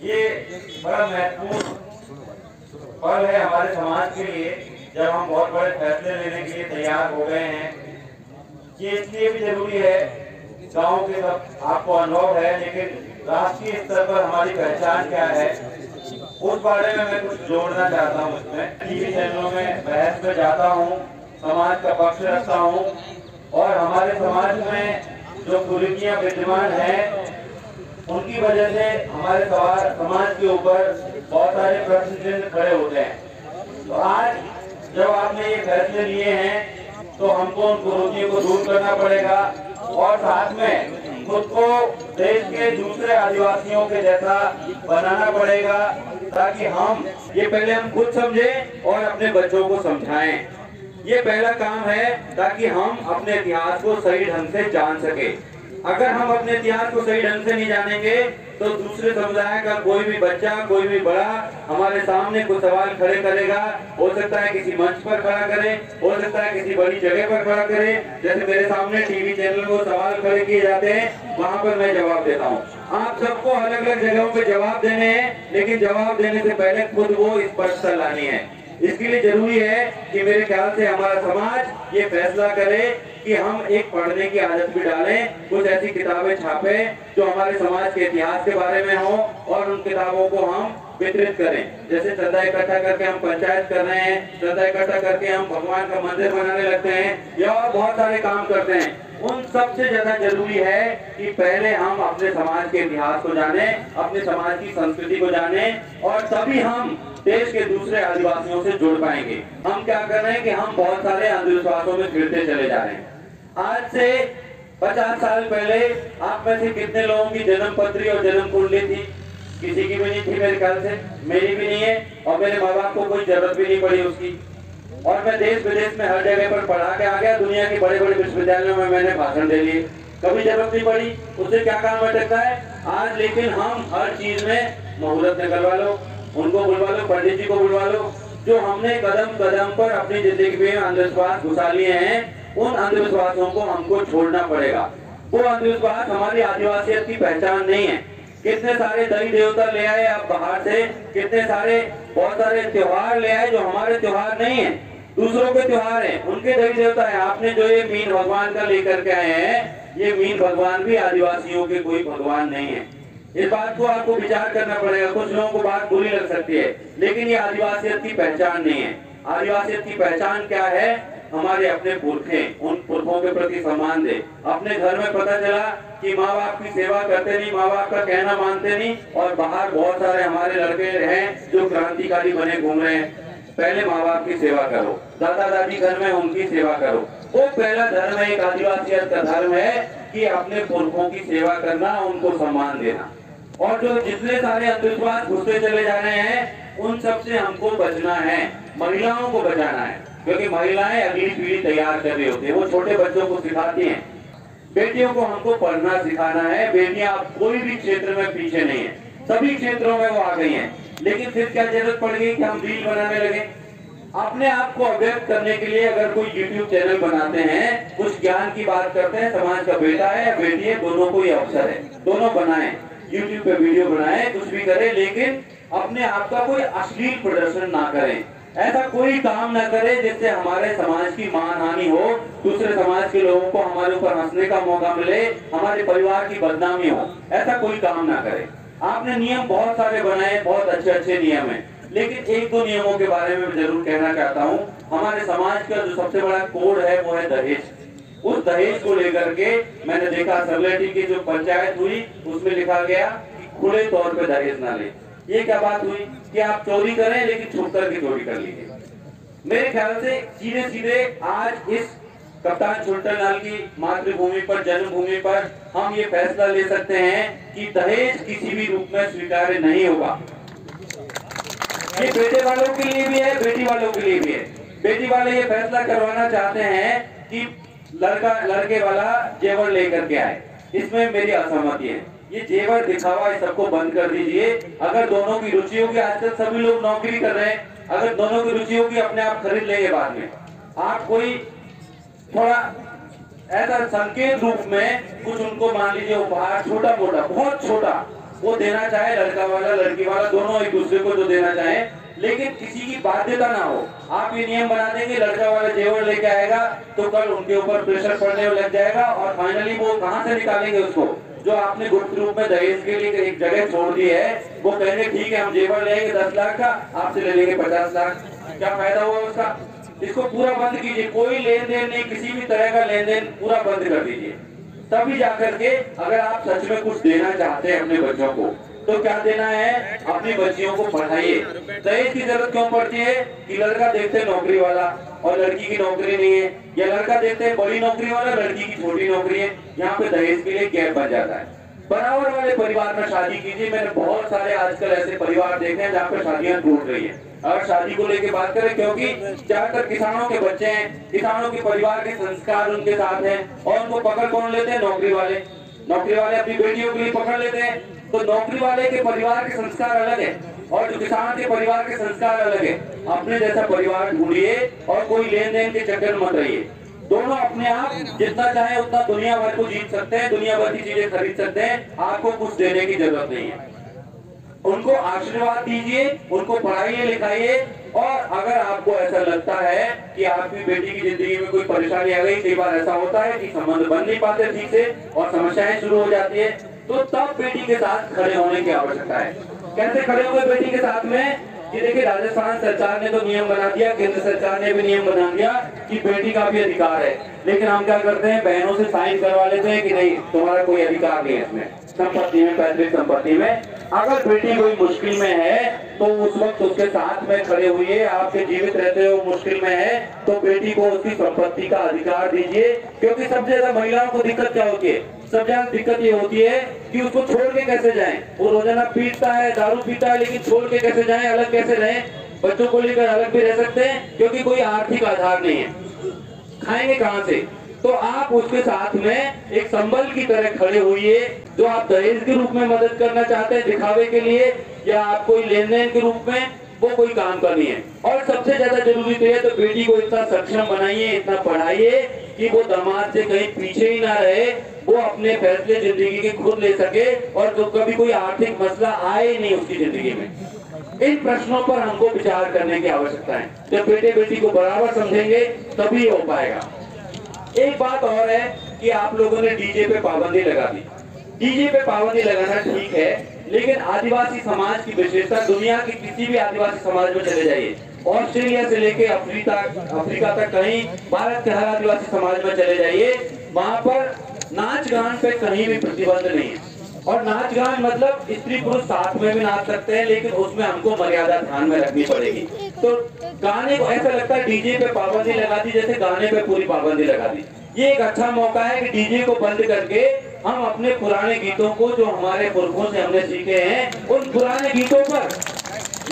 ये बड़ा महत्वपूर्ण पल है हमारे समाज के लिए, जब हम बहुत बड़े फैसले लेने के लिए तैयार हो गए हैं। ये इसलिए भी जरूरी है, गांव के सब आपको अनुभव है, लेकिन राष्ट्रीय स्तर पर हमारी पहचान क्या है उस बारे में मैं कुछ जोड़ना चाहता हूँ। इसमें टीवी चैनलों में बहस में जाता हूँ, समाज का पक्ष रखता हूँ, और हमारे समाज में जो कुरीतियां विद्यमान हैं उनकी वजह से हमारे समाज के ऊपर बहुत सारे प्रश्न चिन्ह खड़े होते हैं। तो आज जब आपने ये फैसले लिए हैं तो हमको उन कुरीतियों को दूर करना पड़ेगा, और साथ में खुद को देश के दूसरे आदिवासियों के जैसा बनाना पड़ेगा, ताकि हम पहले हम खुद समझें और अपने बच्चों को समझाएं। ये पहला काम है, ताकि हम अपने इतिहास को सही ढंग से जान सके। अगर हम अपने इतिहास को सही ढंग से नहीं जानेंगे तो दूसरे समुदाय का कोई भी बच्चा, कोई भी बड़ा हमारे सामने कुछ सवाल खड़े करेगा। हो सकता है किसी मंच पर खड़ा करे, हो सकता है किसी बड़ी जगह पर खड़ा करे, जैसे मेरे सामने टीवी चैनल को सवाल खड़े किए जाते हैं, वहाँ पर मैं जवाब देता हूँ। आप सबको अलग अलग जगहों पे जवाब देने हैं, लेकिन जवाब देने से पहले खुद वो स्पष्टता लानी है। इसके लिए जरूरी है कि मेरे ख्याल से हमारा समाज ये फैसला करे कि हम एक पढ़ने की आदत भी डालें, कुछ ऐसी किताबें छापें जो हमारे समाज के इतिहास के बारे में हो, और उन किताबों को हम वितरित करें। जैसे चंदा इकट्ठा करके हम पंचायत कर रहे हैं, चंदा इकट्ठा करके हम भगवान का मंदिर बनाने लगते हैं, या और बहुत सारे काम करते हैं। उन सबसे ज्यादा जरूरी है कि पहले हम अपने समाज के इतिहास को जाने, अपने समाज की संस्कृति को जाने, और तभी हम देश के दूसरे आदिवासियों से जुड़ पाएंगे। हम क्या कर रहे हैं कि हम बहुत सारे अंधविश्वासों में गिरते चले जा रहे हैं। आज से 50 साल पहले आप में से कितने लोगों की जन्म पत्री और जन्म कुंडली थी? किसी की भी नहीं थी मेरे ख्याल से, मेरी भी नहीं है, और मेरे माँ बाप को कोई जरूरत भी नहीं पड़ी उसकी। और मैं देश विदेश में हर जगह पर पढ़ा के आ गया, दुनिया के बड़े बड़े विश्वविद्यालयों में मैंने भाषण दे लिए, कभी जरूरत नहीं पड़ी। उससे क्या काम अटकता है आज? लेकिन हम हर चीज में मुहूर्त निकलवा लो, उनको बुलवा लो, पंडित जी को बुलवा लो। जो हमने कदम कदम पर अपनी जिंदगी में अंधविश्वास घुसा लिए हैं, उन अंधविश्वासों को हमको छोड़ना पड़ेगा। वो अंधविश्वास हमारी आदिवासियत की पहचान नहीं है। कितने सारे देवी देवता ले आए आप बाहर से, कितने सारे बहुत सारे त्योहार ले आए जो हमारे त्योहार नहीं है, दूसरों के त्योहार हैं, उनके देवी देवता है। आपने जो ये मीन भगवान का लेकर के आए हैं, ये मीन भगवान भी आदिवासियों के कोई भगवान नहीं है। इस बात को आपको विचार करना पड़ेगा। कुछ लोगों को बात बुरी लग सकती है, लेकिन ये आदिवासियत की पहचान नहीं है। आदिवासियत की पहचान क्या है? हमारे अपने पुरखे, उन पुरखों के प्रति सम्मान दे। अपने घर में पता चला कि माँ बाप की सेवा करते नहीं, माँ बाप का कहना मानते नहीं, और बाहर बहुत सारे हमारे लड़के हैं जो क्रांतिकारी बने घूम रहे हैं। पहले माँ बाप की सेवा करो, दादा दादी घर में उनकी सेवा करो। वो पहला धर्म है, एक आदिवासियत का धर्म है कि अपने पुरखों की सेवा करना, उनको सम्मान देना। और जो जितने सारे अंधविश्वास घुसते चले जा रहे हैं, उन सब से हमको बचना है। महिलाओं को बचाना है, क्योंकि महिलाएं अगली पीढ़ी तैयार कर रही होती है, वो छोटे बच्चों को सिखाती हैं। बेटियों को हमको पढ़ना सिखाना है। बेटियां कोई भी क्षेत्र में पीछे नहीं है, सभी क्षेत्रों में वो आ गई हैं। लेकिन फिर क्या जरूरत पड़ गई कि हम रील बनाने लगे? अपने आप को अव्यक्त करने के लिए अगर कोई YouTube चैनल बनाते हैं, कुछ ज्ञान की बात करते हैं, समाज का बेटा है बेटी है, दोनों को ये अवसर है, दोनों बनाएं, YouTube पे वीडियो बनाएं, कुछ भी करें, लेकिन अपने आप का कोई अश्लील प्रदर्शन ना करें। ऐसा कोई काम ना करे जिससे हमारे समाज की मानहानि हो, दूसरे समाज के लोगों को हमारे ऊपर हंसने का मौका मिले, हमारे परिवार की बदनामी हो। ऐसा कोई काम ना करे। आपने नियम बहुत सारे बनाए, बहुत अच्छे अच्छे नियम हैं, लेकिन एक दो नियमों के बारे में जरूर कहना चाहता हूँ। हमारे समाज का जो सबसे बड़ा कोड है वो है दहेज। उस दहेज को लेकर के मैंने देखा सरलेटी की जो पंचायत हुई उसमें लिखा गया कि खुले तौर पे दहेज ना ले। ये क्या बात हुई कि आप चोरी करें लेकिन छुप कर के चोरी कर लीजिए। मेरे ख्याल से सीधे सीधे आज इस कप्तान छोटलाल की मातृभूमि पर, जन्मभूमि पर हम ये फैसला ले सकते हैं कि दहेज किसी भी रूप में स्वीकार्य नहीं होगा। ये बेटे वालों के लिए भी है, बेटी वालों के लिए भी है। बेटी वाले ये फैसला करवाना चाहते हैं कि लड़का लड़के वाला जेवर लेकर के आए, इसमें मेरी असहमति है। ये जेवर दिखावा इस सबको बंद कर दीजिए। अगर दोनों की रुचि होगी, आजकल सभी लोग नौकरी कर रहे हैं, अगर दोनों की रुचि होगी अपने आप खरीद लेंगे बाद में। आप कोई थोड़ा ऐसा संकेत रूप में कुछ उनको मान लीजिए उपहार, छोटा मोटा, बहुत छोटा, वो देना चाहे, लड़का वाला लड़की वाला दोनों एक दूसरे को जो देना चाहे, लेकिन किसी की बाध्यता ना हो। आप ये नियम बना देंगे लड़का वाला जेवर लेके आएगा तो कल उनके ऊपर प्रेशर पड़ने लग जाएगा और फाइनली वो कहां से निकालेंगे उसको, जो आपने गुप्त रूप में दहेज के लिए एक जगह छोड़ दी है, वो कहेंगे ठीक है हम जेवर लेंगे 10 लाख का, आपसे ले लेंगे 50 लाख, क्या फायदा हुआ उसका। इसको पूरा बंद कीजिए, कोई लेन देन नहीं, किसी भी तरह का लेन देन पूरा बंद कर दीजिए। तभी जाकर के अगर आप सच में कुछ देना चाहते हैं अपने बच्चों को, तो क्या देना है, अपनी बच्चियों को पढ़ाइए। दहेज की जरूरत क्यों पड़ती है कि लड़का देखते हैं नौकरी वाला और लड़की की नौकरी नहीं है, या लड़का देखते हैं बड़ी नौकरी वाला लड़की की छोटी नौकरी है, यहाँ पे दहेज के लिए गैप बन जाता है। बराबर वाले परिवार में शादी कीजिए। मैंने बहुत सारे आजकल ऐसे परिवार देखे हैं जहाँ पे शादियां टूट रही है। अगर शादी को लेके बात करें, क्योंकि ज्यादातर किसानों के बच्चे हैं, किसानों के परिवार के संस्कार उनके साथ हैं, और उनको पकड़ कौन लेते हैं, नौकरी वाले। नौकरी वाले अपनी बेटियों के लिए पकड़ लेते हैं। तो नौकरी वाले के परिवार के संस्कार अलग है और जो किसान के परिवार के संस्कार अलग है। अपने जैसा परिवार ढूंढिए और कोई लेन देन के चक्कर मत रहिए। दोनों अपने आप जितना चाहे उतना दुनिया भर को जीत सकते हैं, दुनिया भर की चीजें खरीद सकते हैं, आपको कुछ देने की जरूरत नहीं है। उनको आशीर्वाद दीजिए, उनको पढ़ाइए लिखाइए, और अगर आपको ऐसा लगता है कि आपकी बेटी की जिंदगी में कोई परेशानी आ गई, कई बार ऐसा होता है कि संबंध बन नहीं पाते ठीक से और समस्याएं शुरू हो जाती है, तो तब बेटी के साथ खड़े होने की आवश्यकता है। कैसे खड़े होंगे बेटी के साथ में, कि देखिए राजस्थान सरकार ने तो नियम बना दिया, केंद्र सरकार ने भी नियम बना दिया कि बेटी का भी अधिकार है, लेकिन हम क्या करते हैं, बहनों से साइन करवा लेते हैं कि नहीं तुम्हारा कोई अधिकार नहीं है इसमें, संपत्ति में, पैतृक संपत्ति में। अगर बेटी कोई मुश्किल में है तो उस वक्त उसके साथ में खड़े हुए, आपके जीवित रहते हो मुश्किल में है तो बेटी को उसकी संपत्ति का अधिकार दीजिए। क्योंकि सबसे ज्यादा महिलाओं को दिक्कत क्या होती है, सबसे ज्यादा दिक्कत ये होती है कि उसको छोड़ के कैसे जाएं। वो रोजाना पीटता है, दारू पीता है, लेकिन छोड़ के कैसे जाएं, अलग कैसे रहें। बच्चों को लेकर अलग भी रह सकते हैं क्योंकि कोई आर्थिक आधार नहीं है, खाएंगे कहां से। तो आप उसके साथ में एक संबल की तरह खड़े हुए, जो आप दहेज के रूप में मदद करना चाहते हैं दिखावे के लिए, या आप कोई लेन देन के रूप में, वो कोई काम करनी है। और सबसे ज्यादा जरूरी तो है तो बेटी को इतना सक्षम बनाइए, इतना पढ़ाइए कि वो दामाद से कहीं पीछे ही ना रहे, वो अपने फैसले जिंदगी के खुद ले सके और तो कभी कोई आर्थिक मसला आए ही नहीं उसकी जिंदगी में। इन प्रश्नों पर हमको विचार करने की आवश्यकता है। जब बेटे बेटी को बराबर समझेंगे तभी हो पाएगा। एक बात और है कि आप लोगों ने डीजे पे पाबंदी लगा दी। डीजे पे पाबंदी लगाना ठीक है, लेकिन आदिवासी समाज की विशेषता, दुनिया के किसी भी आदिवासी समाज में चले जाइए, ऑस्ट्रेलिया से लेके अफ्रीका तक, कहीं भारत के हर आदिवासी समाज में चले जाइए, वहां पर नाच गान पे कहीं भी प्रतिबंध नहीं है। और नाच गान मतलब स्त्री पुरुष साथ में भी नाच सकते हैं, लेकिन उसमें हमको मर्यादा ध्यान में रखनी पड़ेगी। तो गाने को ऐसा लगता है डीजे पे पाबंदी लगा दी जैसे गाने पे पूरी पाबंदी लगा दी। ये एक अच्छा मौका है कि डीजे को बंद करके हम अपने पुराने गीतों को, जो हमारे पुरखों से हमने सीखे हैं, उन पुराने गीतों पर,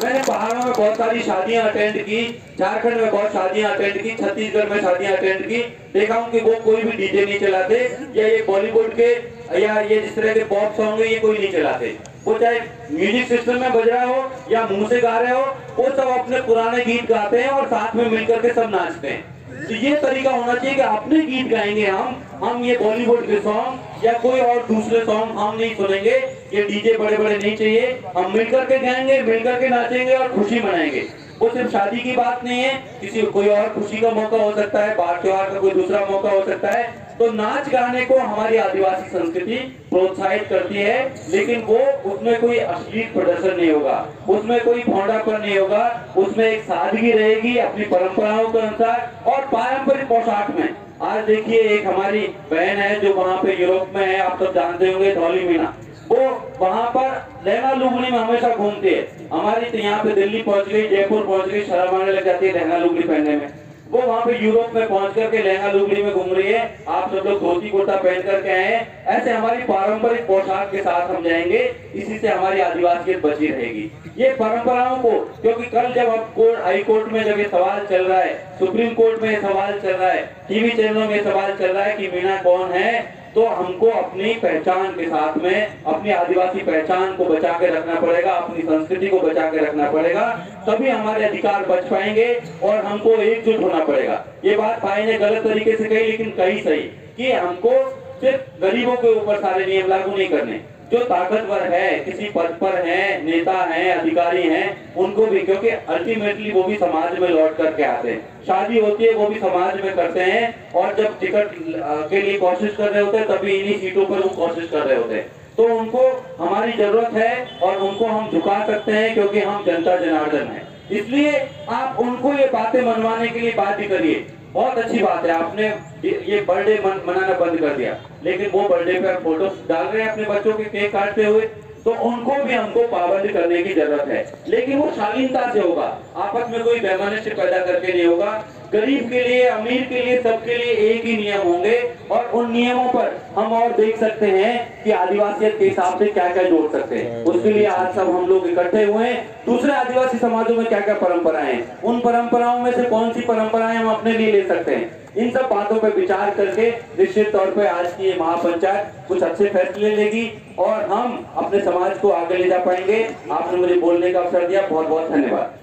मैंने पहाड़ों में बहुत सारी शादियां अटेंड की, झारखंड में बहुत शादियां अटेंड की, छत्तीसगढ़ में शादियां अटेंड की, देखा हूं कि वो कोई भी डीजे नहीं चलाते, या ये बॉलीवुड के या ये जिस तरह के पॉप सॉन्ग है ये कोई नहीं चलाते। वो चाहे म्यूजिक सिस्टम में बज रहा हो या मुंह से गा रहे हो, वो सब अपने पुराने गीत गाते हैं और साथ में मिलकर के सब नाचते हैं। तो ये तरीका होना चाहिए कि अपने गीत गाएंगे हम ये बॉलीवुड के सॉन्ग या कोई और दूसरे सॉन्ग हम नहीं सुनेंगे। ये डीजे बड़े बड़े नहीं चाहिए, हम मिलकर के गाएंगे, मिलकर के नाचेंगे और खुशी मनाएंगे। वो सिर्फ शादी की बात नहीं है, किसी कोई और खुशी का मौका हो सकता है, बार त्योहार का कोई दूसरा मौका हो सकता है। तो नाच गाने को हमारी आदिवासी संस्कृति प्रोत्साहित करती है, लेकिन वो उसमें कोई अश्लील प्रदर्शन नहीं होगा, उसमें कोई भौंडापन नहीं होगा, उसमें एक सादगी रहेगी अपनी परंपराओं के अनुसार और पारंपरिक पोशाक में। आज देखिए एक हमारी बहन है जो वहाँ पे यूरोप में है, आप सब जानते होंगे, धौली मीना, वो वहाँ पर लहंगा लुगड़ी में हमेशा घूमती है। हमारी तो यहाँ पे दिल्ली पहुंच गई, जयपुर पहुंच गई, शर्म आने लग जाती है लहंगा लुगड़ी पहनने में। वो वहाँ पे यूरोप में पहुंच करके लहंगा लुगड़ी में घूम रही है, आप सब लोग धोती कुर्ता पहन करके आए हैं। ऐसे हमारी पारंपरिक पोशाक के साथ हम जाएंगे, इसी से हमारी आदिवासियत बची रहेगी। ये परंपराओं को, क्योंकि कल जब अब कोर्ट, हाई कोर्ट में जब ये सवाल चल रहा है, सुप्रीम कोर्ट में ये सवाल चल रहा है, टीवी चैनलों में सवाल चल रहा है कि मीना कौन है, तो हमको अपनी पहचान के साथ में अपनी आदिवासी पहचान को बचा के रखना पड़ेगा, अपनी संस्कृति को बचा के रखना पड़ेगा, तभी हमारे अधिकार बच पाएंगे और हमको एकजुट होना पड़ेगा। ये बात भाई ने गलत तरीके से कही, लेकिन कही सही, कि हमको सिर्फ गरीबों के ऊपर सारे नियम लागू नहीं करने, जो ताकतवर है, किसी पद पर हैं, नेता हैं, अधिकारी हैं, उनको भी, क्योंकि अल्टीमेटली वो भी समाज में लौट करके आते हैं। शादी होती है वो भी समाज में करते हैं, और जब टिकट के लिए कोशिश कर रहे होते हैं तभी इन्हीं सीटों पर वो कोशिश कर रहे होते हैं। तो उनको हमारी जरूरत है और उनको हम झुका सकते हैं क्योंकि हम जनता जनार्दन हैं। इसलिए आप उनको ये बातें मनवाने के लिए बात भी करिए। बहुत अच्छी बात है, आपने ये बर्थडे मनाना बंद कर दिया, लेकिन वो बर्थडे पर फोटो डाल रहे हैं अपने बच्चों के केक काटते हुए, तो उनको भी हमको पाबंद करने की जरूरत है। लेकिन वो शालीनता से होगा, आपस में कोई वैमनस्य पैदा करके नहीं होगा। गरीब के लिए, अमीर के लिए, सबके लिए एक ही नियम होंगे, और उन नियमों पर हम और देख सकते हैं कि आदिवासियत के हिसाब से क्या क्या जोड़ सकते हैं। उसके लिए आज सब हम लोग इकट्ठे हुए हैं। दूसरे आदिवासी समाजों में क्या क्या परंपराएं हैं, उन परंपराओं में से कौन सी परंपराएं हम अपने लिए ले सकते हैं, इन सब बातों पर विचार करके निश्चित तौर पे आज की ये महापंचायत कुछ अच्छे फैसले लेगी और हम अपने समाज को आगे ले जा पाएंगे। आपने मुझे बोलने का अवसर दिया, बहुत बहुत धन्यवाद।